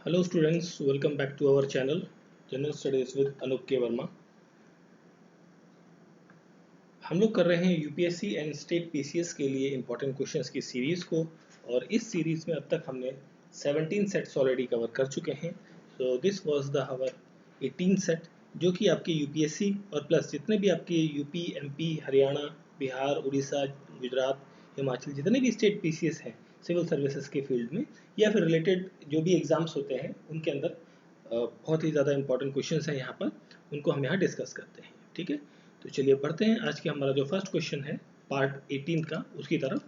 Hello students, welcome back to our channel General Studies with Anup K Verma। हम लोग कर रहे हैं यूपीएससी एंड स्टेट पीसीएस के लिए इंपॉर्टेंट क्वेश्चंस की सीरीज को, और इस सीरीज में अब तक हमने 17 सेट्स ऑलरेडी कवर कर चुके हैं। So this was the our 18 set, जो कि आपके यूपीएससी और प्लस जितने भी आपके यूपी, एमपी, हरियाणा, बिहार, उड़ीसा, गुजरात, हिमाचल, जितने भी स्टेट पीसीएस हैं सिविल सर्विसेज के फील्ड में या फिर रिलेटेड जो भी एग्जाम्स होते हैं उनके अंदर बहुत ही ज़्यादा इंपॉर्टेंट क्वेश्चंस हैं यहाँ पर, उनको हम यहाँ डिस्कस करते हैं। ठीक है, तो चलिए बढ़ते हैं। आज के हमारा जो फर्स्ट क्वेश्चन है पार्ट 18 का, उसकी तरफ।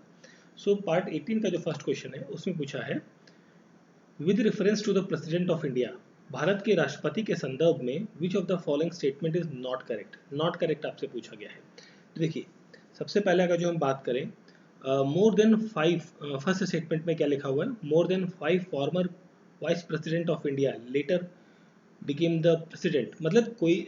सो पार्ट 18 का जो फर्स्ट क्वेश्चन है उसमें पूछा है, with reference to the president of India, Bharat के राष्ट्रपति के संदर्भ में which of the following statement is not correct. Not correct आपसे पूछा गया है। तो देखिए, सबसे पहले अगर जो हम बात करें, मोर देन 5, फर्स्ट स्टेटमेंट में क्या लिखा हुआ है, more than 5 farmer vice president of India letter became the president. मतलब कोई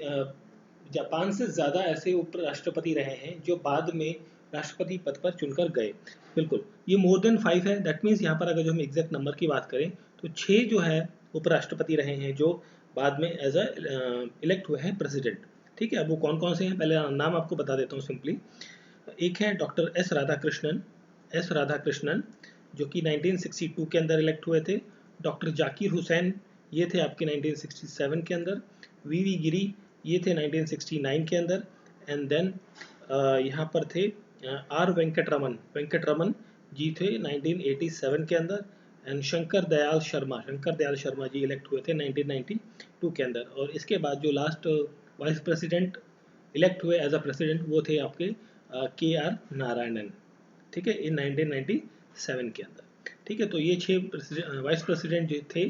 जापान से ज़्यादा ऐसे उपराष्ट्रपति रहे हैं जो बाद में राष्ट्रपति पद पर चुनकर गए। बिल्कुल, ये मोर देन 5 है। दैट मीन्स यहाँ पर अगर जो हम एग्जैक्ट नंबर की बात करें तो 6 जो है उपराष्ट्रपति रहे हैं जो बाद में एज अ इलेक्ट हुए हैं प्रेसिडेंट। ठीक है, अब वो कौन कौन से हैं पहले नाम आपको बता देता हूँ सिंपली। एक है डॉक्टर एस राधाकृष्णन, जो कि 1962 के अंदर इलेक्ट हुए थे। डॉक्टर जाकिर हुसैन, ये थे आपके 1967 के अंदर। वी गिरी, ये थे 1969 के अंदर। एंड देन यहाँ पर थे आर वेंकटरमन जी थे 1987 के अंदर। एंड शंकर दयाल शर्मा जी इलेक्ट हुए थे 1992 के अंदर। और इसके बाद जो लास्ट वाइस प्रेसिडेंट इलेक्ट हुए एज अ प्रेसिडेंट वो थे आपके के आर नारायणन। ठीक है, इन 1997 के अंदर। ठीक है, तो ये 6 वाइस प्रेसिडेंट जो थे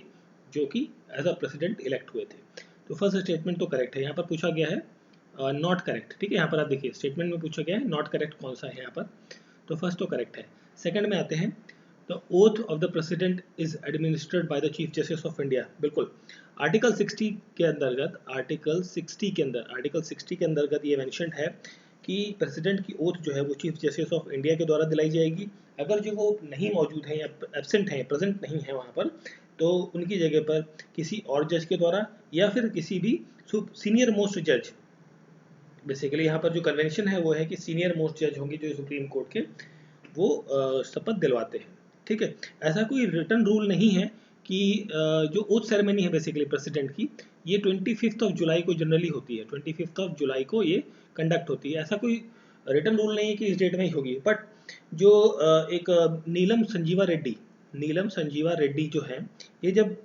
जो कि एज अ प्रेसिडेंट इलेक्ट हुए थे। तो फर्स्ट स्टेटमेंट तो करेक्ट है। यहाँ पर पूछा गया है नॉट करेक्ट। ठीक है, यहाँ पर आप देखिए स्टेटमेंट में पूछा गया है नॉट करेक्ट कौन सा है यहाँ पर, तो फर्स्ट तो करेक्ट है। सेकंड में आते हैं, the oath of the president is administered by the chief justice of India. बिल्कुल, आर्टिकल 60 के अंतर्गत ये मेंशन है कि प्रेसिडेंट की ओथ जो है वो चीफ जस्टिस ऑफ इंडिया के द्वारा दिलाई जाएगी। अगर जो वो नहीं मौजूद हैं या एब्सेंट हैं, प्रेजेंट नहीं है वहाँ पर, तो उनकी जगह पर किसी और जज के द्वारा या फिर किसी भी सीनियर मोस्ट जज, बेसिकली यहाँ पर जो कन्वेंशन है वो है कि सीनियर मोस्ट जज होंगे जो सुप्रीम कोर्ट के, वो शपथ दिलवाते हैं। ठीक है, ऐसा कोई रिटर्न रूल नहीं है कि जो ओथ सेरेमनी है बेसिकली प्रेसिडेंट की, ये 25 जुलाई को जनरली होती है। 25 जुलाई को ये कंडक्ट होती है। ऐसा कोई रिटर्न रूल नहीं है कि इस डेट में ही होगी। बट जो एक नीलम संजीवा रेड्डी जो है, ये जब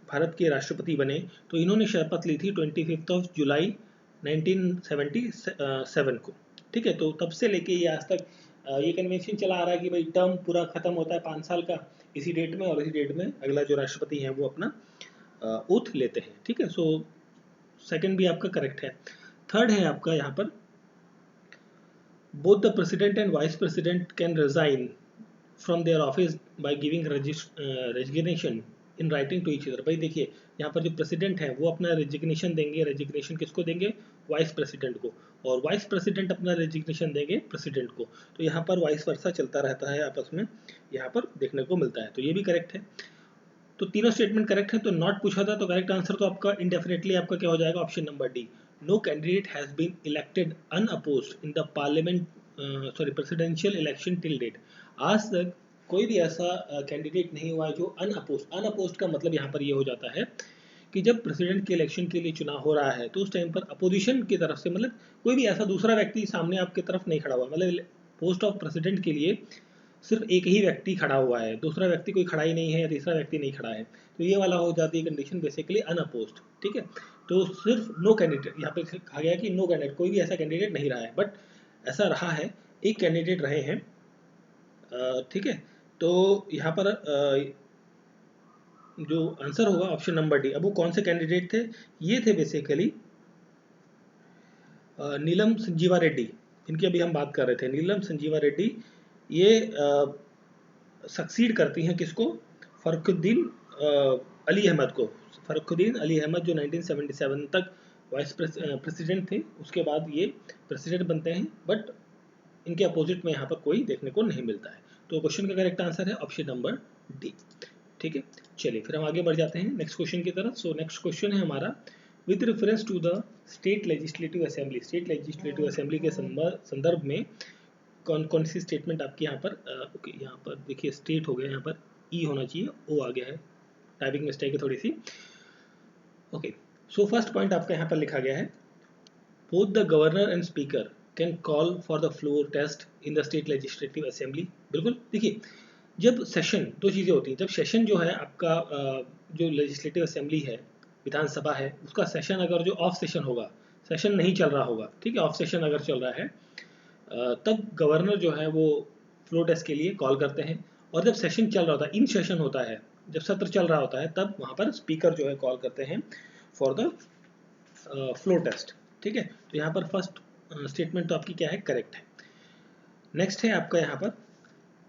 भारत के राष्ट्रपति बने तो इन्होंने शपथ ली थी 25 जुलाई 1977 को। ठीक है, तो तब से लेके ये आज तक ये कन्वेंशन चला आ रहा है कि भाई टर्म पूरा खत्म होता है 5 साल का इसी डेट में, और इसी डेट में अगला जो राष्ट्रपति है वो अपना ओथ लेते हैं। ठीक है, सो सेकंड भी आपका करेक्ट है। थर्ड है आपका यहाँ पर, both the president and vice president can resign from their office by giving resignation in writing to each other. भाई देखिए, यहाँ पर जो प्रेसिडेंट है वो अपना रेजिग्नेशन देंगे। रेजिग्नेशन किसको देंगे? वाइस प्रेसिडेंट को। और वाइस प्रेसिडेंट अपना रेजिग्नेशन देंगे प्रेसिडेंट को। तो यहाँ पर वाइस वर्सा चलता रहता है आपस में, यहाँ पर देखने को मिलता है। तो ये भी करेक्ट है। तो तीनों स्टेटमेंट करेक्ट है। तो नॉट पूछा था, तो करेक्ट आंसर तो आपका इंडेफिनेटली आपका क्या हो जाएगा? Option number D. No candidate has been elected unopposed in the parliament presidential election till date. आज तक कोई भी ऐसा कैंडिडेट नहीं हुआ है जो अनअपोज्ड का मतलब यहाँ पर ये हो जाता है कि जब प्रेसिडेंट के इलेक्शन के लिए चुनाव हो रहा है तो उस टाइम पर अपोजिशन की तरफ से, मतलब कोई भी ऐसा दूसरा व्यक्ति सामने आपकी तरफ नहीं खड़ा हुआ। मतलब पोस्ट ऑफ प्रेसिडेंट के लिए सिर्फ एक ही व्यक्ति खड़ा हुआ है, दूसरा व्यक्ति कोई खड़ा ही नहीं है या तीसरा व्यक्ति नहीं खड़ा है, तो ये वाला हो जाती है कंडीशन बेसिकली अनअपोज्ड। ठीक है, तो सिर्फ नो कैंडिडेट, यहाँ पे कहा गया कि नो कैंडिडेट, कोई भी ऐसा कैंडिडेट नहीं रहा है। बट ऐसा रहा है, एक कैंडिडेट रहे हैं। ठीक है, तो यहाँ पर जो आंसर होगा ऑप्शन नंबर डी। अब वो कौन से कैंडिडेट थे? ये थे बेसिकली नीलम संजीवा रेड्डी, इनकी अभी हम बात कर रहे थे। नीलम संजीवा रेड्डी ये सक्सीड करती हैं किसको? फरुखुद्दीन अली अहमद को। फरुखुद्दीन अली अहमद जो 1977 तक वाइस प्रेसिडेंट थे, उसके बाद ये प्रेसिडेंट बनते हैं। बट इनके अपोजिट में यहाँ पर कोई देखने को नहीं मिलता है। तो क्वेश्चन का करेक्ट आंसर है ऑप्शन नंबर डी। ठीक है, चलिए फिर हम आगे बढ़ जाते हैं नेक्स्ट क्वेश्चन की तरफ। सो नेक्स्ट क्वेश्चन है हमारा with reference to the state legislative assembly. State legislative assembly के संदर्भ में कौन कौन सी स्टेटमेंट आपकी यहाँ पर ओके यहाँ पर देखिए स्टेट हो गया, यहाँ पर ई होना चाहिए, ओ आ गया है, टाइपिंग मिस्टेक है थोड़ी सी। ओके, सो फर्स्ट पॉइंट आपका यहाँ पर लिखा गया है both the governor and speaker can call for the floor test in the state legislative assembly. बिल्कुल, देखिए जब सेशन, दो चीज़ें होती हैं, जब सेशन जो है आपका जो लेजिस्लेटिव असेंबली है, विधानसभा है, उसका सेशन अगर जो ऑफ सेशन होगा, सेशन नहीं चल रहा होगा, ठीक है, ऑफ सेशन अगर चल रहा है तब गवर्नर जो है वो फ्लोर टेस्ट के लिए कॉल करते हैं। और जब सेशन चल रहा होता है, इन सेशन होता है, जब सत्र चल रहा होता है, तब वहाँ पर स्पीकर जो है कॉल करते हैं फॉर द फ्लोर टेस्ट। ठीक है, तो यहाँ पर फर्स्ट स्टेटमेंट तो आपकी क्या है, करेक्ट है। नेक्स्ट है आपका यहाँ पर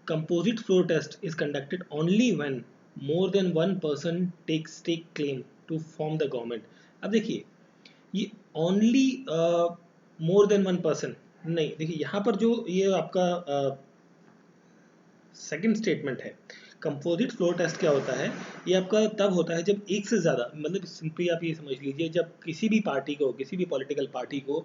composite floor test is conducted only when more than one person takes stake claim to form the government। अब देखिए ये only more than one person नहीं, देखिए यहाँ पर जो ये आपका सेकंड स्टेटमेंट है, कंपोजिट फ्लोर टेस्ट क्या होता है, ये आपका तब होता है जब एक से ज़्यादा, मतलब सिंपली आप ये समझ लीजिए जब किसी भी पार्टी को, किसी भी पॉलिटिकल पार्टी को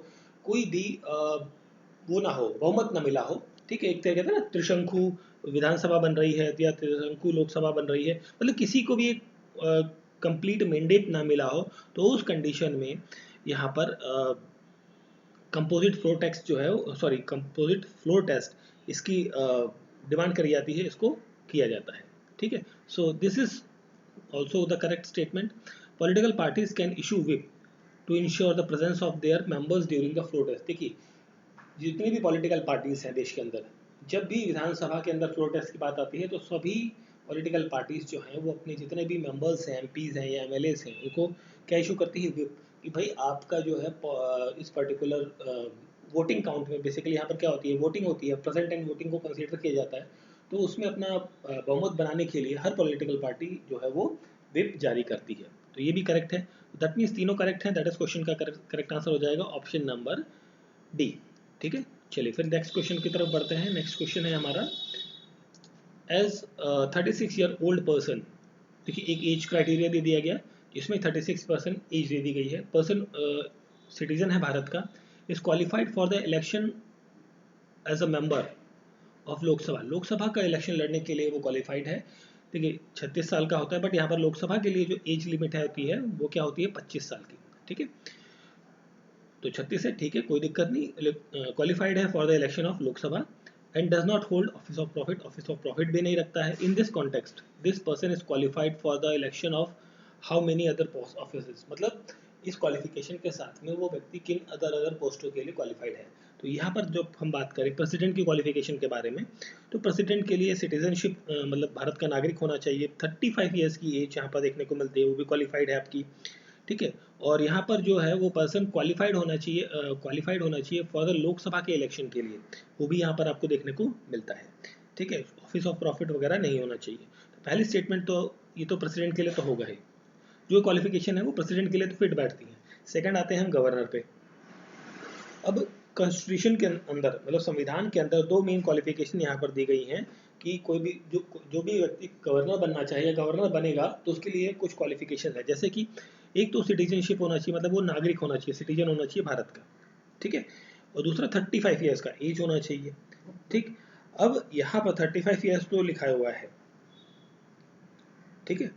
कोई भी वो ना हो, बहुमत ना मिला हो, ठीक है, एक तरह कहते हैं ना त्रिशंकु विधानसभा बन रही है या त्रिशंकु लोकसभा बन रही है, मतलब किसी को भी एक कंप्लीट मैंडेट ना मिला हो, तो उस कंडीशन में यहाँ पर कंपोजिट फ्लोर टेस्ट जो है, सॉरी कंपोजिट फ्लोर टेस्ट, इसकी डिमांड करी जाती है, इसको किया जाता है। ठीक है, so this is also the correct statement. Political parties can issue whip to ensure the presence of their members during the floor test. देखिए जितनी भी पॉलिटिकल पार्टीज हैं देश के अंदर, जब भी विधानसभा के अंदर फ्लोर टेस्ट की बात आती है, तो सभी पॉलिटिकल पार्टीज जो हैं वो अपने जितने भी मेंबर्स हैं, एमपीज हैं या एमएलएस हैं, उनको क्या इशू करती है, व्हिप, कि भाई आपका जो है इस पर्टिकुलर वोटिंग काउंट में, बेसिकली यहाँ पर क्या होती है, वोटिंग होती है, प्रेजेंट एंड वोटिंग को कंसीडर किया जाता है, तो उसमें अपना बहुमत बनाने के लिए हर पॉलिटिकल पार्टी जो है वो व्हिप जारी करती है। तो ये भी करेक्ट है, दैट मीन्स तीनों करेक्ट हैं, दैट इज क्वेश्चन का करेक्ट आंसर हो जाएगा ऑप्शन नंबर डी। ठीक है, चलिए फिर नेक्स्ट क्वेश्चन की तरफ बढ़ते हैं। नेक्स्ट क्वेश्चन है हमारा एज 36 ईयर ओल्ड पर्सन, देखिए एक एज क्राइटेरिया दे दिया गया जिसमें 36% एज दे दी गई है, पर्सन सिटीजन है भारत का, is qualified for the election as a member of Lok Sabha. Lok Sabha का इलेक्शन लड़ने के लिए वो क्वालिफाइड है। देखिए 36 साल का होता है, बट यहाँ पर लोकसभा के लिए जो एज लिमिट है होती है वो क्या होती है, 25 साल की। ठीक है, तो 36 है, ठीक है, कोई दिक्कत नहीं, क्वालिफाइड है for the election of Lok Sabha and does not hold office of profit, office of profit भी नहीं रखता है। In this context this person is qualified for the election of how many other post office, मतलब इस qualification के साथ में वो व्यक्ति किन अदर पोस्टों के लिए क्वालिफाइड है। तो यहाँ पर जब हम बात करें प्रेसिडेंट की क्वालिफिकेशन के बारे में, तो प्रेसिडेंट के लिए सिटीजनशिप मतलब भारत का नागरिक होना चाहिए, 35 ईयर्स की एज यहाँ पर देखने को मिलती है, वो भी क्वालिफाइड है आपकी। ठीक है, और यहाँ पर जो है वो पर्सन क्वालिफाइड होना चाहिए फॉर द लोकसभा के इलेक्शन के लिए, वो भी यहाँ पर आपको देखने को मिलता है। ठीक है, ऑफिस ऑफ प्रॉफिट वगैरह नहीं होना चाहिए। तो पहली स्टेटमेंट तो ये तो प्रेसिडेंट के लिए तो होगा ही, जो क्वालिफिकेशन है वो प्रेसिडेंट के लिए तो फिट बैठती है। सेकंड आते हैं हम गवर्नर पे। अब कॉन्स्टिट्यूशन के अंदर, मतलब संविधान के अंदर दो मेन क्वालिफिकेशन यहाँ पर दी गई हैं कि कोई भी जो भी व्यक्ति गवर्नर बनना चाहे या गवर्नर बनेगा, तो उसके लिए कुछ क्वालिफिकेशन है, जैसे कि एक तो सिटीजनशिप होना चाहिए, मतलब वो नागरिक होना चाहिए, सिटीजन होना चाहिए भारत का। ठीक है, और दूसरा 35 ईयर्स का एज होना चाहिए। ठीक, अब यहाँ पर 35 ईयर्स तो लिखा हुआ है। ठीक है,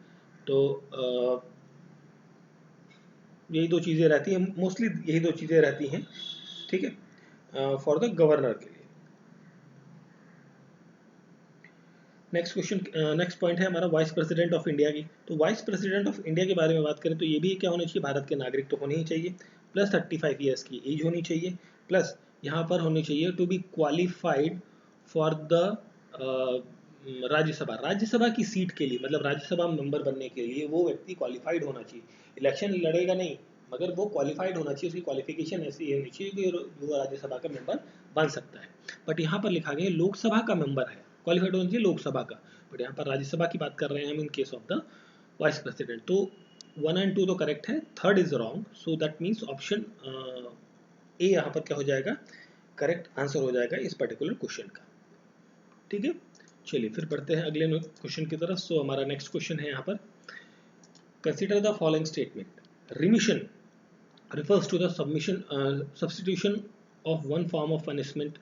तो यही दो चीज़ें रहती हैं, मोस्टली यही दो चीज़ें रहती हैं। ठीक है, फॉर द गवर्नर के लिए। नेक्स्ट क्वेश्चन, नेक्स्ट पॉइंट है हमारा वाइस प्रेसिडेंट ऑफ इंडिया की। तो वाइस प्रेसिडेंट ऑफ इंडिया के बारे में बात करें तो ये भी क्या होना चाहिए, भारत के नागरिक तो होने ही चाहिए, प्लस 35 ईयर्स की एज होनी चाहिए, प्लस यहाँ पर होनी चाहिए to be qualified for the Rajya Sabha, Rajya Sabha की सीट के लिए, मतलब राज्यसभा मेंबर बनने के लिए वो व्यक्ति क्वालिफाइड होना चाहिए। इलेक्शन लड़ेगा नहीं, मगर वो क्वालिफाइड होना चाहिए, उसकी क्वालिफिकेशन ऐसी होनी चाहिए कि वो राज्यसभा का मेंबर बन सकता है। बट यहाँ पर लिखा गया लोकसभा का मेंबर है, क्वालिफाइड होना चाहिए लोकसभा का, बट यहाँ पर राज्यसभा की बात कर रहे हैं हम in case of the vice president. तो 1 और 2 तो करेक्ट है, third is wrong, so that means option A यहाँ पर क्या हो जाएगा, करेक्ट आंसर हो जाएगा इस पर्टिकुलर क्वेश्चन का। ठीक है, चलिए फिर बढ़ते हैं अगले क्वेश्चन की तरफ। सो हमारा नेक्स्ट क्वेश्चन है यहाँ पर, consider the following statement, remission refers to the substitution of one form of punishment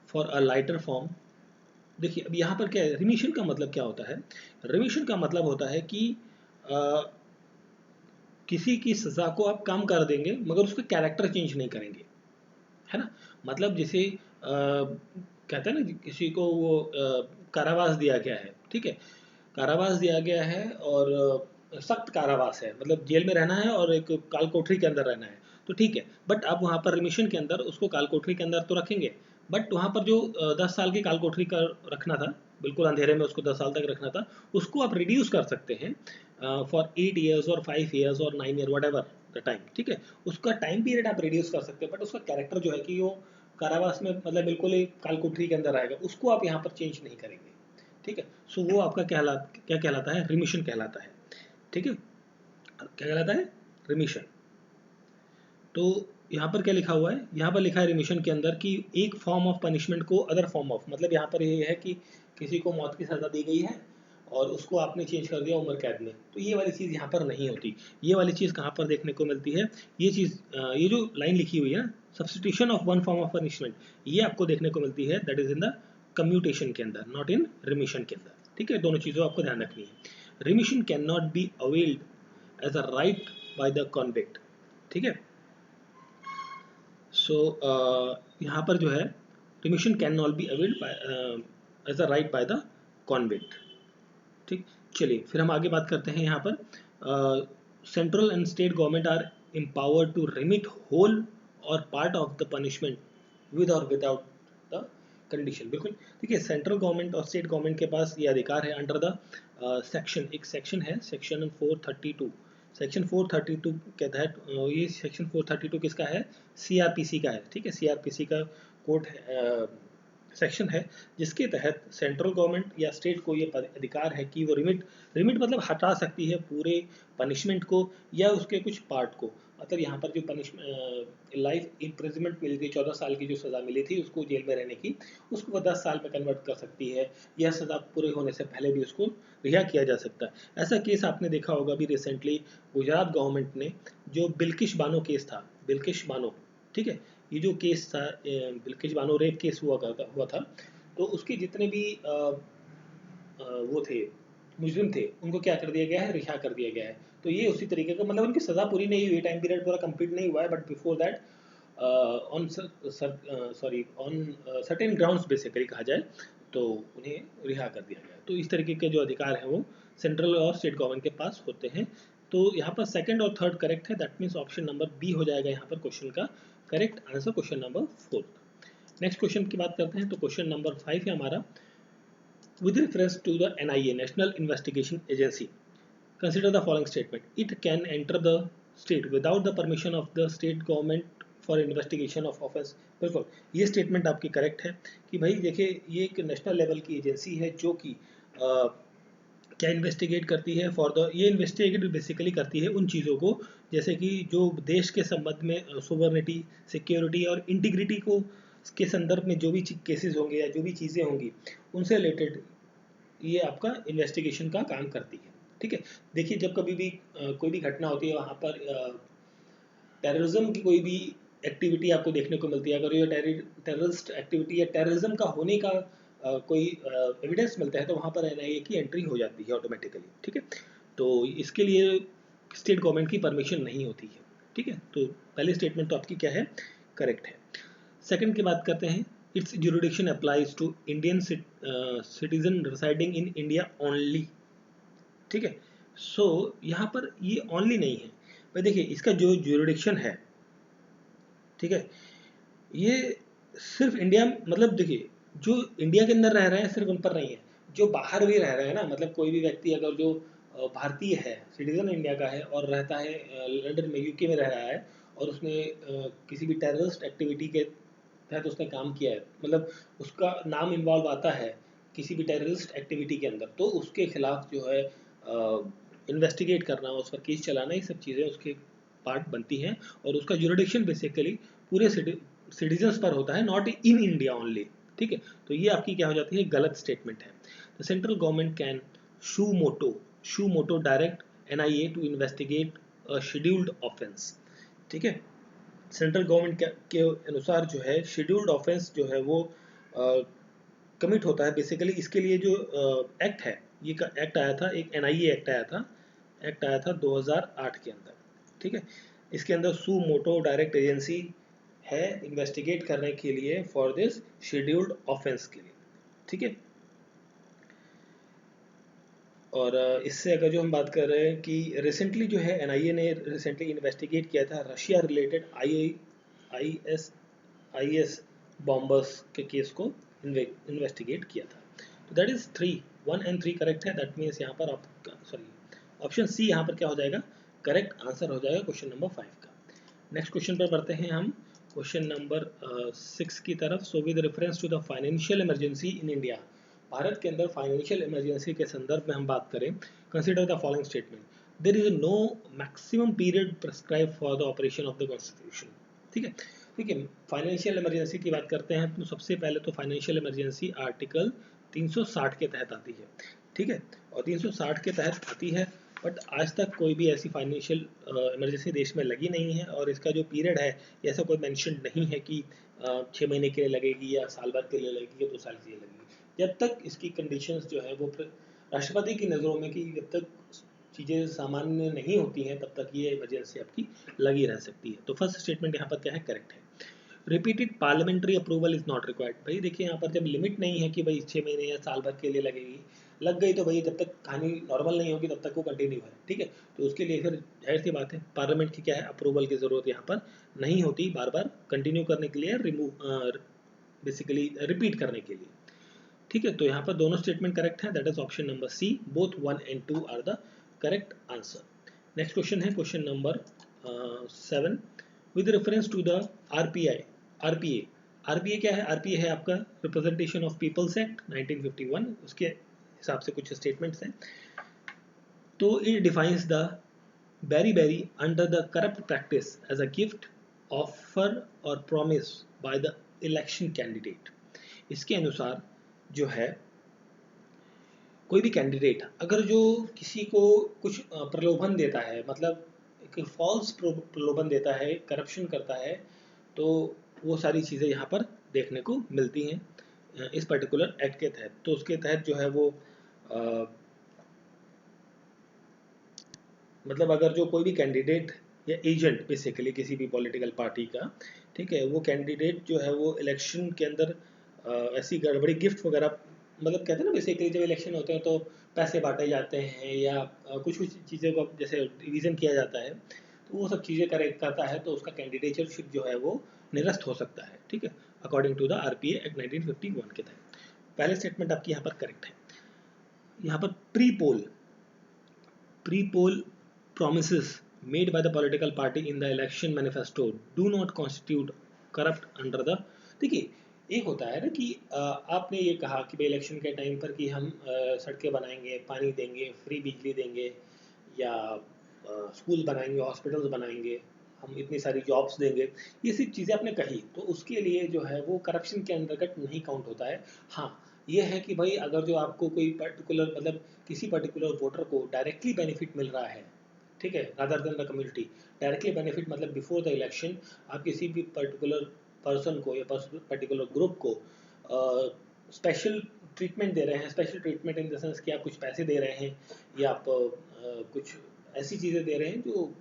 for a lighter form। देखिए अब यहाँ पर क्या है, रिमिशन का मतलब क्या होता है? रिमिशन का मतलब होता है कि किसी की सजा को आप कम कर देंगे मगर उसका कैरेक्टर चेंज नहीं करेंगे, है ना। मतलब जैसे कहते हैं ना, किसी को वो कारावास दिया गया है, ठीक है, कारावास दिया गया है और सख्त कारावास है, मतलब जेल में रहना है और एक काल कोठरी के अंदर रहना है, तो ठीक है। बट आप वहाँ पर रिमिशन के अंदर उसको काल कोठरी के अंदर तो रखेंगे, बट वहाँ पर जो 10 साल की काल कोठरी का रखना था, बिल्कुल अंधेरे में उसको 10 साल तक रखना था, उसको आप रिड्यूस कर सकते हैं फॉर 8 ईयर्स और 5 ईयर्स और 9 year what ever the time, ठीक है। उसका टाइम पीरियड आप रिड्यूस कर सकते हैं, बट उसका कैरेक्टर जो है कि वो कारावास में मतलब बिल्कुल ही काल कोठरी के अंदर आएगा, उसको आप यहाँ पर चेंज नहीं करेंगे, ठीक है। सो वो आपका क्या कहलाता है? रिमिशन कहलाता है, ठीक है। क्या कहलाता है? रिमिशन। तो यहाँ पर क्या लिखा हुआ है? यहाँ पर लिखा है रिमिशन के अंदर कि एक फॉर्म ऑफ पनिशमेंट को अदर फॉर्म ऑफ, मतलब यहाँ पर ये है कि किसी को मौत की सजा दी गई है और उसको आपने चेंज कर दिया उम्र कैद में, तो ये वाली चीज़ यहाँ पर नहीं होती। ये वाली चीज़ कहाँ पर देखने को मिलती है? ये चीज़ ये जो लाइन लिखी हुई है ना, substitution of one form of punishment, ये आपको देखने को मिलती है that is in the commutation के अंदर, नॉट इन रिमिशन के अंदर, ठीक है। दोनों चीज़ों आपको ध्यान रखनी है। Remission can not be availed as a right by the convict, ठीक है। सो यहाँ पर जो है remission can not be availed as a right by the convict, ठीक। चलिए फिर हम आगे बात करते हैं यहाँ पर, central and state government are empowered to remit whole or part of the punishment with or without the condition. बिल्कुल ठीक है, सेंट्रल गवर्नमेंट और स्टेट गवर्नमेंट के पास ये अधिकार है अंडर द सेक्शन, एक सेक्शन है सेक्शन 432, सेक्शन 432 के तहत ये सेक्शन 432 किसका है? सीआरपीसी का है, ठीक है। सीआरपीसी का कोड सेक्शन है जिसके तहत सेंट्रल गवर्नमेंट या स्टेट को ये अधिकार है कि वो रिमिट मतलब हटा सकती है पूरे पनिशमेंट को या उसके कुछ पार्ट को। मतलब यहाँ पर जो पनिशमेंट लाइफ इम्प्रिजनमेंट मिली थी, 14 साल की जो सज़ा मिली थी उसको जेल में रहने की, उसको वो 10 साल में कन्वर्ट कर सकती है, या सज़ा पूरे होने से पहले भी उसको रिहा किया जा सकता है। ऐसा केस आपने देखा होगा अभी रिसेंटली गुजरात गवर्नमेंट ने, जो बिल्किश बानो केस था, बिल्किश बानो, ठीक है, ये जो केस था बिल्किश बानो रेप केस हुआ था, तो उसके जितने भी वो थे मुजरिम थे उनको क्या कर दिया गया है? रिहा कर दिया गया है। तो ये उसी तरीके का, मतलब उनकी सज़ा पूरी नहीं हुई, टाइम पीरियड पूरा कंप्लीट नहीं हुआ है, but before that on certain grounds basically कहा जाए तो उन्हें रिहा कर दिया गया। तो इस तरीके के जो अधिकार हैं वो सेंट्रल और स्टेट गवर्नमेंट के पास होते हैं। तो यहाँ पर सेकंड और थर्ड करेक्ट है, that means option number B हो जाएगा यहाँ पर क्वेश्चन का correct answer, question number 4। Next question की बात करते हैं, तो क्वेश्चन नंबर 5 है हमारा, with reference to the NIA National Investigation Agency, consider the following statement, it can enter the state without the permission of the state government for investigation of offense। बिल्कुल ये statement आपकी correct है कि भाई देखिए ये एक नेशनल लेवल की एजेंसी है जो कि क्या इन्वेस्टिगेट करती है फॉर द, ये इन्वेस्टिगेट बेसिकली करती है उन चीज़ों को जैसे कि जो देश के संबंध में सोवरेनिटी, सिक्योरिटी और इंटीग्रिटी को के संदर्भ में जो भी केसेस होंगे या जो भी चीज़ें होंगी उनसे रिलेटेड ये आपका इन्वेस्टिगेशन का काम करती है, ठीक है। देखिए जब कभी भी कोई भी घटना होती है वहाँ पर टेररिज्म की कोई भी एक्टिविटी आपको देखने को मिलती है, अगर ये टेररिस्ट एक्टिविटी या टेररिज्म का होने का कोई एविडेंस मिलता है तो वहाँ पर एनआईए की एंट्री हो जाती है ऑटोमेटिकली, ठीक है। तो इसके लिए स्टेट गवर्नमेंट की परमिशन नहीं होती है, ठीक है। तो पहली स्टेटमेंट तो आपकी क्या है? करेक्ट है। सेकंड की बात करते हैं, its jurisdiction applies to Indian citizen residing in India only, ठीक है। सो यहाँ पर ये ओनली नहीं है भाई, देखिए इसका जो जुरिडिक्शन है, ठीक है, ये सिर्फ इंडिया, मतलब देखिए जो इंडिया के अंदर रह रहे हैं सिर्फ उन पर नहीं है, जो बाहर भी रह रहे हैं ना, मतलब कोई भी व्यक्ति अगर जो भारतीय है, सिटीजन इंडिया का है और रहता है लंदन में, यूके में रह रहा है और उसने किसी भी टेररिस्ट एक्टिविटी के तहत उसने काम किया है, मतलब उसका नाम इन्वॉल्व आता है किसी भी टेररिस्ट एक्टिविटी के अंदर, तो उसके खिलाफ जो है इन्वेस्टिगेट करना, उस पर केस चलाना, ये सब चीज़ें उसके पार्ट बनती हैं और उसका जुरिडिक्शन बेसिकली पूरे सिटीजन्स पर होता है, नॉट इन इंडिया ओनली, ठीक है, तो ये आपकी क्या हो जाती है, गलत स्टेटमेंट है। The central government can suo motu direct NIA to investigate a scheduled offence. ठीक है, सेंट्रल गवर्नमेंट के अनुसार जो है शेड्यूल्ड ऑफेंस जो है वो कमिट होता है बेसिकली। इसके लिए जो एक्ट है, ये का एक्ट आया था, एक NIA एक्ट आया था 2008 के अंदर। ठीक है, इसके अंदर सू मोटो डायरेक्ट एजेंसी है इन्वेस्टिगेट करने के लिए फॉर दिस शेड्यूल्ड ऑफेंस के लिए। ठीक है, और इससे अगर जो हम बात कर रहे हैं कि रिसेंटली जो है NIA ने रिसेंटली इन्वेस्टिगेट किया था रशिया रिलेटेड IS बॉम्बर्स के केस को इन्वेस्टिगेट किया था। तो दैट इज 1 and 3 करेक्ट है। दैट मीन्स यहाँ पर आप सॉरी ऑप्शन सी यहाँ पर क्या हो जाएगा, करेक्ट आंसर हो जाएगा क्वेश्चन नंबर 5 का। नेक्स्ट क्वेश्चन पर बढ़ते हैं हम, क्वेश्चन नंबर 6 की तरफ। So with reference to the financial emergency in India, Bharat के अंदर फाइनेंशियल इमरजेंसी के संदर्भ में हम बात करें, consider the following statement, there is no maximum period prescribe for the operation of the constitution. ठीक है, देखिए फाइनेंशियल इमरजेंसी की बात करते हैं तो सबसे पहले तो फाइनेंशियल इमरजेंसी आर्टिकल 360 के तहत आती है। ठीक है, और 360 के तहत आती है, बट आज तक कोई भी ऐसी फाइनेंशियल इमरजेंसी देश में लगी नहीं है, और इसका जो पीरियड है ऐसा कोई मेंशन नहीं है कि 6 महीने के लिए लगेगी या साल भर के लिए लगेगी या 2 साल के लिए लगेगी। जब तक इसकी कंडीशंस जो है वो राष्ट्रपति की नज़रों में कि जब तक चीज़ें सामान्य नहीं होती हैं तब तक ये इमरजेंसी आपकी लगी रह सकती है। तो फर्स्ट स्टेटमेंट यहाँ पर क्या है, करेक्ट है। Repeated parliamentary approval is not required. भाई देखिए यहाँ पर जब लिमिट नहीं है कि भाई 6 महीने या साल भर के लिए लगेगी, लग गई तो भाई जब तक कहानी नॉर्मल नहीं होगी तब तक वो कंटिन्यू है। ठीक है, तो उसके लिए फिर जाहिर सी बात है पार्लियामेंट की क्या है, अप्रूवल की ज़रूरत यहाँ पर नहीं होती बार बार कंटिन्यू करने के लिए, बेसिकली रिपीट करने के लिए। ठीक है, तो यहाँ पर दोनों स्टेटमेंट करेक्ट है, that is option number C, both 1 and 2 are the correct answer. Next question है question number 7, with reference to the RPA क्या है, RPA है आपका रिप्रेजेंटेशन ऑफ पीपल्स एक्ट 1951, उसके हिसाब से कुछ स्टेटमेंट्स हैं। तो it defines the bribery under the corrupt practice as a gift offer or promise by the election candidate. इसके अनुसार जो है कोई भी कैंडिडेट अगर जो किसी को कुछ प्रलोभन देता है, मतलब एक फॉल्स प्रलोभन देता है, करप्शन करता है, तो वो सारी चीज़ें यहाँ पर देखने को मिलती हैं इस पर्टिकुलर एक्ट के तहत। तो उसके तहत जो है वो मतलब अगर जो कोई भी कैंडिडेट या एजेंट बेसिकली किसी भी पॉलिटिकल पार्टी का, ठीक है, वो कैंडिडेट जो है वो इलेक्शन के अंदर ऐसी गड़बड़ी गिफ्ट वगैरह, मतलब कहते हैं ना बेसिकली जब इलेक्शन होते हैं तो पैसे बांटे जाते हैं या कुछ कुछ चीज़ों को जैसे रिवीजन किया जाता है, तो वो सब चीज़ें करता है, तो उसका कैंडिडेटशिप जो है वो निरस्त हो सकता है। ठीक है, according to the RPA act 1951 के तहत। पहले स्टेटमेंट आपकी यहाँ पर करेक्ट है। यहाँ पर pre poll promises made by the political party in the election manifesto do not constitute corrupt under the। देखिए एक होता है ना कि आपने ये कहा कि भाई इलेक्शन के टाइम पर कि हम सड़कें बनाएंगे, पानी देंगे, फ्री बिजली देंगे, या स्कूल बनाएंगे, हॉस्पिटल्स बनाएंगे, हम इतनी सारी जॉब्स देंगे, ये सब चीज़ें आपने कही, तो उसके लिए जो है वो करप्शन के अंतर्गत नहीं काउंट होता है। हाँ, ये है कि भाई अगर जो आपको कोई पर्टिकुलर मतलब किसी पर्टिकुलर वोटर को डायरेक्टली बेनिफिट मिल रहा है, ठीक है, rather than the community, directly benefit मतलब बिफोर द इलेक्शन आप किसी भी पर्टिकुलर पर्सन को या पर्टिकुलर ग्रुप को स्पेशल ट्रीटमेंट दे रहे हैं, special treatment in the sense कि आप कुछ पैसे दे रहे हैं या आप कुछ ऐसी चीज़ें दे रहे हैं जो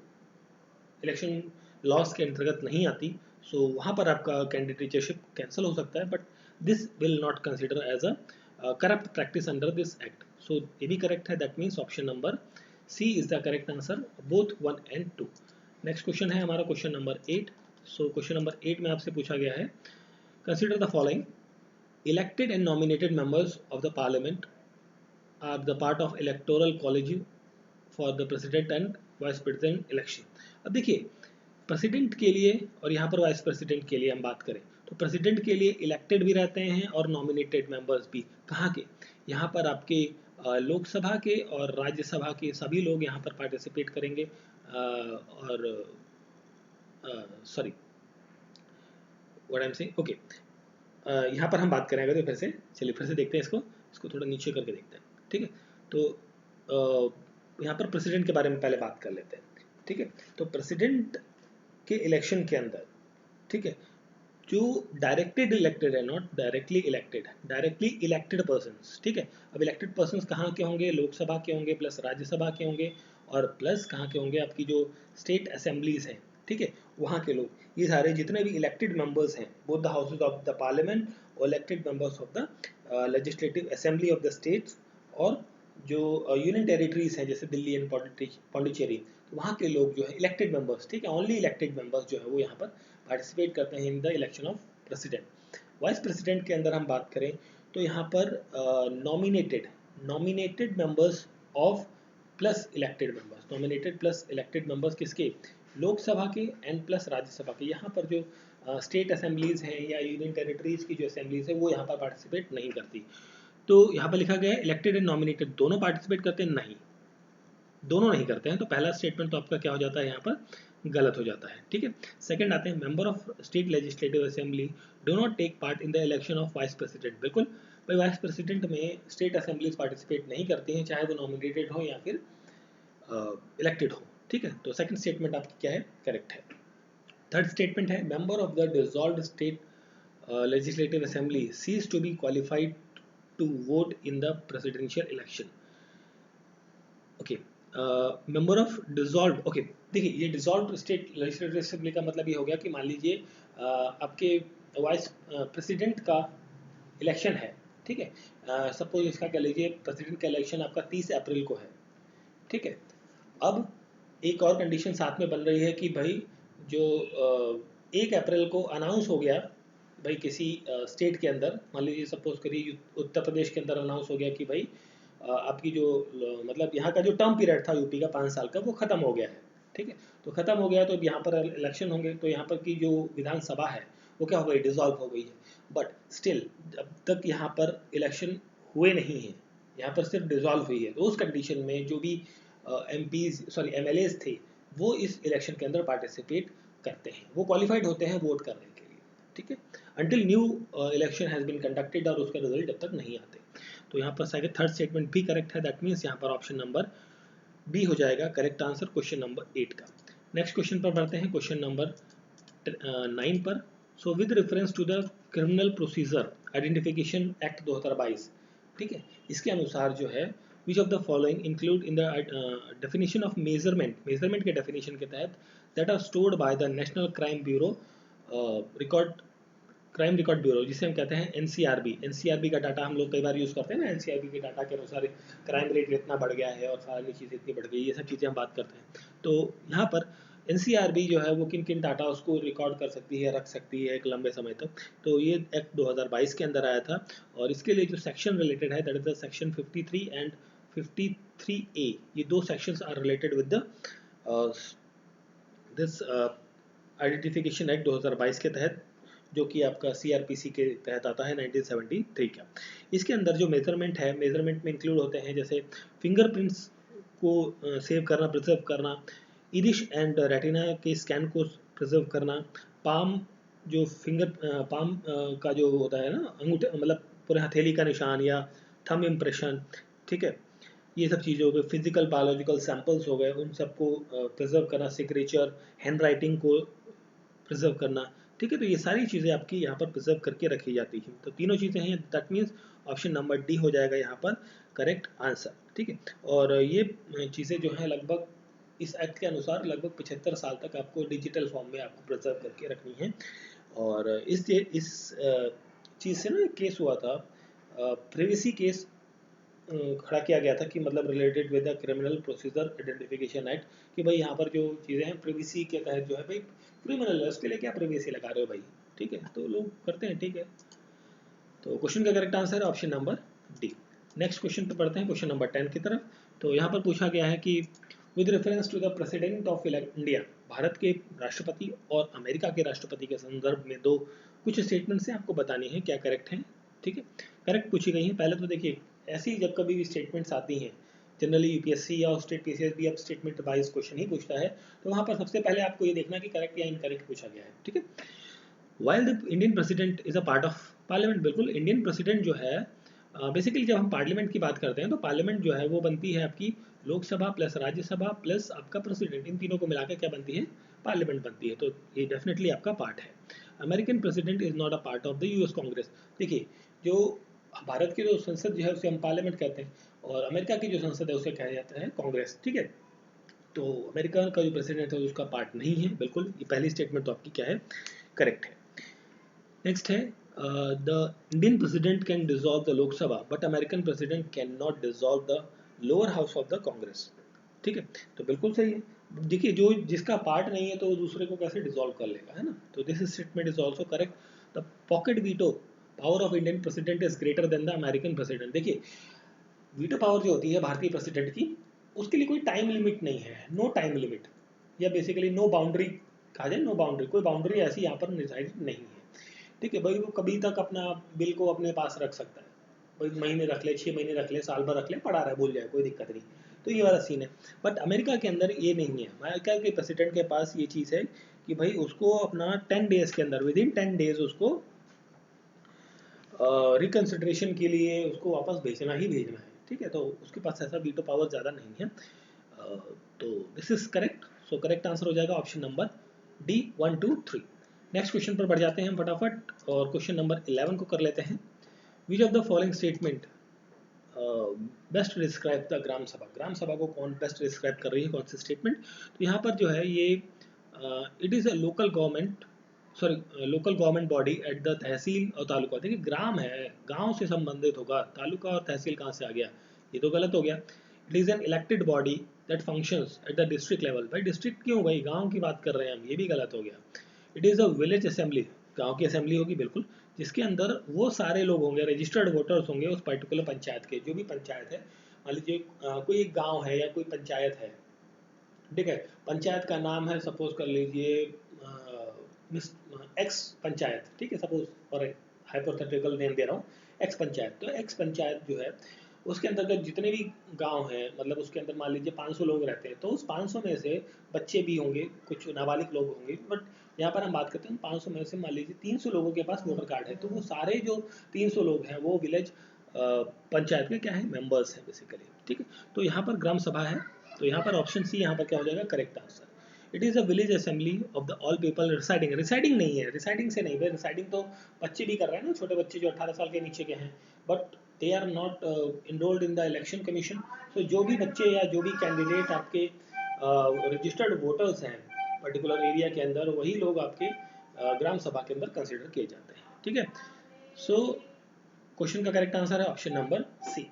इलेक्शन लॉस के अंतर्गत नहीं आती, सो वहाँ पर आपका कैंडिडेटशिप कैंसिल हो सकता है, but this will not consider as a corrupt practice under this act. So ये भी करेक्ट है, that means option number C is the correct answer, both 1 and 2। Next question है हमारा question number 8। So question number 8 में आपसे पूछा गया है, consider the following, elected and nominated members of the parliament are the part of electoral college for the president and vice president election. अब देखिए president के लिए और यहाँ पर वाइस प्रेसिडेंट के लिए हम बात करें तो प्रेसिडेंट के लिए इलेक्टेड भी रहते हैं और नॉमिनेटेड मेंबर्स भी। कहाँ के, यहाँ पर आपके लोकसभा के और राज्यसभा के सभी लोग यहाँ पर पार्टिसिपेट करेंगे, और sorry what I am saying, okay, यहाँ पर हम बात करेंगे तो फिर से चलिए फिर से देखते हैं इसको थोड़ा नीचे करके देखते हैं, ठीक है। तो यहाँ पर प्रेसिडेंट के बारे में पहले बात कर लेते हैं, ठीक है। तो प्रेसिडेंट के इलेक्शन के अंदर, ठीक है, जो डायरेक्टेड इलेक्टेड है, not directly elected, directly elected persons, ठीक है। अब इलेक्टेड पर्सन्स कहाँ के होंगे, लोकसभा के होंगे प्लस राज्यसभा के होंगे और प्लस कहाँ के होंगे, आपकी जो स्टेट असेंबलीज हैं, ठीक है, वहाँ के लोग, ये सारे जितने भी इलेक्टेड मेंबर्स हैं, both the houses of the parliament और elected members of the legislative assembly of the states, और जो यूनियन टेरिटरीज हैं जैसे दिल्ली एंड पौंडीचेरी, तो वहाँ के लोग जो है इलेक्टेड मेंबर्स, ठीक है, ओनली इलेक्टेड मेंबर्स जो है वो यहाँ पर पार्टिसिपेट करते हैं इन the election of president. Vice president के अंदर हम बात करें तो यहाँ पर nominated members of plus elected members, nominated plus elected members किसके, लोकसभा के एंड प्लस राज्यसभा के। यहाँ पर जो स्टेट असेंबलीज हैं या यूनियन टेरिटरीज की जो असेंबलीज है वो यहाँ पर पार्टिसिपेट नहीं करती। तो यहाँ पर लिखा गया है इलेक्टेड एंड नॉमिनेटेड दोनों पार्टिसिपेट करते हैं, नहीं, दोनों नहीं करते हैं। तो पहला स्टेटमेंट तो आपका क्या हो जाता है, यहाँ पर गलत हो जाता है, ठीक है। सेकंड आते हैं, member of state legislative assembly do not take part in the election of vice president. बिल्कुल भाई, वाइस प्रेसिडेंट में स्टेट असेंबलीज पार्टिसिपेट नहीं करती हैं, चाहे वो नॉमिनेटेड हो या फिर इलेक्टेड हो, ठीक है। तो सेकंड स्टेटमेंट आपकी क्या है, करेक्ट है। थर्ड स्टेटमेंट है, member of the dissolved state legislative assembly cease to be qualified to vote in the presidential election. Okay, member of dissolve, okay, देखिए ये डिसॉल्व स्टेट लेजिस्लेटिव असेंबली का मतलब ये हो गया कि मान लीजिए आपके वाइस प्रेसिडेंट का इलेक्शन है, ठीक है, सपोज इसका कह लीजिए प्रेसिडेंट का इलेक्शन आपका 30 अप्रैल को है, ठीक है। अब एक और कंडीशन साथ में बन रही है कि भाई जो 1 अप्रैल को अनाउंस हो गया भाई किसी स्टेट के अंदर, मान लीजिए सपोज करिए उत्तर प्रदेश के अंदर अनाउंस हो गया कि भाई आपकी जो मतलब यहाँ का जो टर्म पीरियड था यूपी का 5 साल का वो खत्म हो गया है, ठीक है। तो खत्म हो गया तो अब यहाँ पर इलेक्शन होंगे, तो यहाँ पर की जो विधानसभा है वो क्या हो गई, डिसॉल्व हो गई है। बट स्टिल जब तक यहाँ पर इलेक्शन हुए नहीं है, यहाँ पर सिर्फ डिसॉल्व हुई है, तो उस कंडीशन में जो भी MLAs थे वो इस इलेक्शन के अंदर पार्टिसिपेट करते हैं, वो क्वालिफाइड होते हैं वोट करने के लिए, ठीक है, until new election has been conducted और उसका रिजल्ट जब तक नहीं आते। तो यहाँ पर सेकंड थर्ड स्टेटमेंट भी करेक्ट है, दैट मीन्स यहाँ पर ऑप्शन नंबर बी हो जाएगा करेक्ट आंसर क्वेश्चन नंबर 8 का। नेक्स्ट क्वेश्चन पर बढ़ते हैं, क्वेश्चन नंबर 9 पर। So with reference to the criminal procedure identification act 2022, ठीक है, इसके अनुसार जो है which of the following include in the definition of measurement के डेफिनेशन के तहत that are stored by the national crime bureau crime record bureau, जिसे हम कहते हैं एनसीआरबी का डाटा हम लोग कई बार यूज़ करते हैं ना, एनसीआरबी के डाटा के अनुसार क्राइम रेट इतना बढ़ गया है और सारी चीज़ें इतनी बढ़ गई, ये सब चीज़ें हम बात करते हैं। तो यहाँ पर एनसीआरबी जो है वो किन किन डाटा उसको रिकॉर्ड कर सकती है, रख सकती है एक लंबे समय तक, तो ये एक्ट 2022 के अंदर आया था। और इसके लिए जो सेक्शन रिलेटेड है that is the section 53 and 53A, ये दो sections are related with the this identification act 2022 के तहत, जो कि आपका CRPC के तहत आता है 1973 का। इसके अंदर जो मेजरमेंट है, मेजरमेंट में इंक्लूड होते हैं जैसे फिंगरप्रिंट्स को सेव करना, प्रिजर्व करना, इरिश एंड रेटिना के स्कैन को प्रिजर्व करना, पाम जो पाम का जो होता है ना अंगूठे, मतलब पूरे हथेली का निशान या थंब इम्प्रेशन, ठीक है, ये सब चीज़ें हो गई, फिजिकल बायोलॉजिकल सैंपल्स हो गए, उन सबको प्रिजर्व करना, सिग्नेचर, हैंड राइटिंग को प्रिजर्व करना, ठीक है। तो ये सारी चीज़ें आपकी यहाँ पर प्रिजर्व करके रखी जाती हैं। तो तीनों चीज़ें हैं, that means option number D हो जाएगा यहाँ पर करेक्ट आंसर, ठीक है। और ये चीज़ें जो हैं लगभग इस एक्ट के अनुसार लगभग 75 साल तक आपको डिजिटल फॉर्म में आपको प्रिजर्व करके रखनी है। और इस चीज़ से ना एक केस हुआ था, प्रिवेसी केस खड़ा किया गया था कि मतलब related with the criminal procedure identification act, कि भाई यहाँ पर जो चीज़ें हैं प्रिवेसी के तहत जो है भाई क्रिमिनल है, उसके लिए क्या प्रिवेसी लगा रहे हो भाई, ठीक है, तो लोग करते हैं, ठीक है। तो क्वेश्चन का करेक्ट आंसर है option number D. Next question पे पढ़ते हैं, क्वेश्चन नंबर 10 की तरफ। तो यहाँ पर पूछा गया है कि with reference to the president of India, Bharat के राष्ट्रपति और अमेरिका के राष्ट्रपति के संदर्भ में दो कुछ स्टेटमेंट्स हैं, आपको बतानी है क्या करेक्ट हैं, ठीक है। करेक्ट पूछी गई है। पहले तो देखिए ऐसी जब कभी भी स्टेटमेंट्स आती हैं, जनरली यूपीएससी या स्टेट पीसीएस भी अब स्टेटमेंट वाइज क्वेश्चन ही पूछता है, तो वहाँ पर सबसे पहले आपको ये देखना कि करेक्ट या इनकरेक्ट पूछा गया है, ठीक है। While the Indian president is a part of parliament बिल्कुल, इंडियन प्रेसिडेंट जो है बेसिकली जब हम पार्लियामेंट की बात करते हैं तो पार्लियामेंट जो है वो बनती है आपकी लोकसभा प्लस राज्यसभा प्लस आपका प्रेसिडेंट, इन तीनों को मिलाकर क्या बनती है, पार्लियामेंट बनती है। तो ये डेफिनेटली आपका पार्ट है। American president is not a part of the US Congress. देखिए, जो भारत की जो संसद जो है उसे हम पार्लियामेंट कहते हैं, और अमेरिका की जो संसद है उसे कहा जाता है कांग्रेस, ठीक है। तो अमेरिका का जो प्रेसिडेंट है उसका पार्ट नहीं है, बिल्कुल। ये पहली स्टेटमेंट तो आपकी क्या है, करेक्ट है। नेक्स्ट है the Indian president can dissolve the Lok Sabha but American president can not dissolve the lower house of the Congress, ठीक है। तो बिल्कुल सही है। देखिए, जो जिसका पार्ट नहीं है तो वो दूसरे को कैसे डिसॉल्व कर लेगा, है ना। तो this statement is also correct. The pocket veto power of Indian president is greater than the American president. देखिए, वीटो पावर जो होती है भारतीय प्रेसिडेंट की, उसके लिए कोई टाइम लिमिट नहीं है, नो टाइम लिमिट, या बेसिकली नो बाउंड्री कहा जाए, नो बाउंड्री, कोई बाउंड्री ऐसी यहाँ पर निर्धारित नहीं है, ठीक है भाई। वो कभी तक अपना बिल को अपने पास रख सकता है, भाई महीने रख ले, 6 महीने रख ले, साल भर रख ले, पड़ा रहा, भूल जाए, कोई दिक्कत नहीं। तो ये वाला सीन है। बट अमेरिका के अंदर ये नहीं है। अमेरिका के प्रेसिडेंट के पास ये चीज़ है कि भाई उसको अपना 10 डेज के अंदर, विद इन 10 डेज उसको रिकन्सिडरेशन के लिए उसको वापस भेजना ही भेजना है, ठीक है। तो उसके पास ऐसा वीटो पावर ज़्यादा नहीं है। तो this is correct. So correct answer हो जाएगा option number D, 1 2 3। Next question पर बढ़ जाते हैं हम फटाफट, और क्वेश्चन नंबर 11 को कर लेते हैं। Which of the following statement best describe the gram sabha. Gram सभा को कौन बेस्ट डिस्क्राइब कर रही है, कौन सी स्टेटमेंट। तो यहाँ पर जो है ये it is a local government, sorry local government body at the tehsil or taluka. देखिए, ग्राम है, गांव से संबंधित होगा, तालुका और तहसील कहाँ से आ गया, ये तो गलत हो गया। It is an elected body that functions at the district level. भाई डिस्ट्रिक्ट क्यों, भाई गांव की बात कर रहे हैं हम, ये भी गलत हो गया। It is a village assembly, गांव की असेंबली होगी बिल्कुल, जिसके अंदर वो सारे लोग होंगे, रजिस्टर्ड वोटर्स होंगे उस पर्टिकुलर पंचायत के, जो भी पंचायत है। मान लीजिए कोई एक गाँव है या कोई पंचायत है, ठीक है। पंचायत का नाम है, सपोज कर लीजिए एक्स पंचायत, ठीक है, सपोज, और हाइपोथेटिकल नेम दे रहा हूँ, एक्स पंचायत। तो एक्स पंचायत जो है उसके अंतर्गत जितने भी गांव हैं, मतलब उसके अंदर मान लीजिए 500 लोग रहते हैं, तो उस 500 में से बच्चे भी होंगे, कुछ नाबालिग लोग होंगे, बट यहाँ पर हम बात करते हैं 500 में से मान लीजिए 300 लोगों के पास वोटर कार्ड है। तो वो सारे जो 300 लोग हैं वो विलेज पंचायत के क्या है, मेंबर्स हैं बेसिकली, ठीक है। तो यहाँ पर ग्राम सभा है, तो यहाँ पर ऑप्शन सी यहाँ पर क्या हो जाएगा, correct answer. It is a village assembly of the all people residing. Residing नहीं है, रिसाइडिंग से नहीं भाई, रिसाइडिंग तो बच्चे भी कर रहे हैं ना, छोटे बच्चे जो 18 साल के नीचे के हैं, but they are not enrolled in the election commission. तो जो भी बच्चे या जो भी कैंडिडेट आपके रजिस्टर्ड वोटर्स हैं पर्टिकुलर एरिया के अंदर, वही लोग आपके ग्राम सभा के अंदर कंसिडर किए जाते हैं, ठीक है। सो क्वेश्चन का करेक्ट आंसर है ऑप्शन नंबर सी।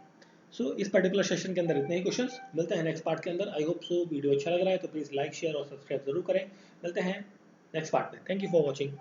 सो इस पर्टिकुलर सेशन के अंदर इतने ही क्वेश्चंस, मिलते हैं नेक्स्ट पार्ट के अंदर। आई होप सो वीडियो अच्छा लग रहा है तो प्लीज़ लाइक शेयर और सब्सक्राइब जरूर करें। मिलते हैं नेक्स्ट पार्ट में। Thank you for watching.